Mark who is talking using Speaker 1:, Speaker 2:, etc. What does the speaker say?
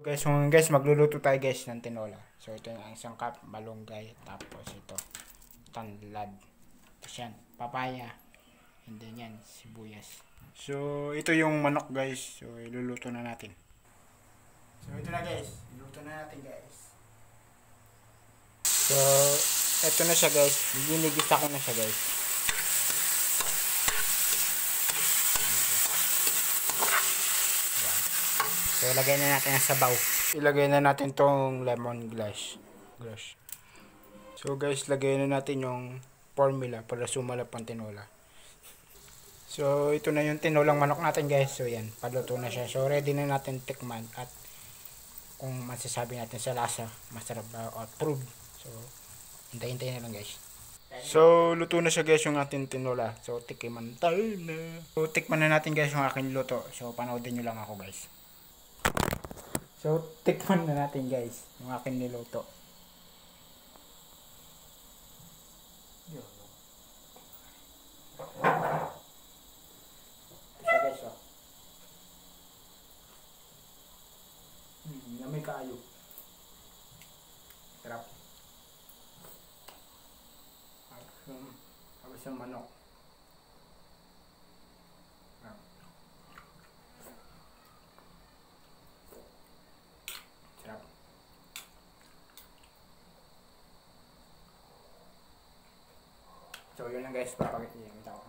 Speaker 1: Guys, guys, magluluto tayo guys ng tinola. So ito yung isang cup, malunggay, tapos ito, tanlad. Tapos yan, papaya. And then yan, sibuyas. So ito yung manok guys. So iluluto na natin. So ito na guys, iluto na natin guys. So ito na siya guys, ginigisa ko na siya guys. So ilagay na natin ang sabaw. Ilagay na natin tong lemon grass. So guys, lagay na natin yung formula para sumalap ang tinola. So ito na yung tinolang manok natin guys. So yan, paluto na siya. So ready na natin tikman at kung masasabi natin sa lasa, masarap ba o approved. So hintay-hintay na lang guys. So luto na siya guys yung ating tinola. So tikman tayo na. So tikman na natin guys yung aking luto. So panoodin nyo lang ako guys. So tikman na natin guys yung aking niluto. Ito guys oh. Lamay kaayo. Sarap. Tapos yung manok. Sarap. So yun lang guys, papakita ko.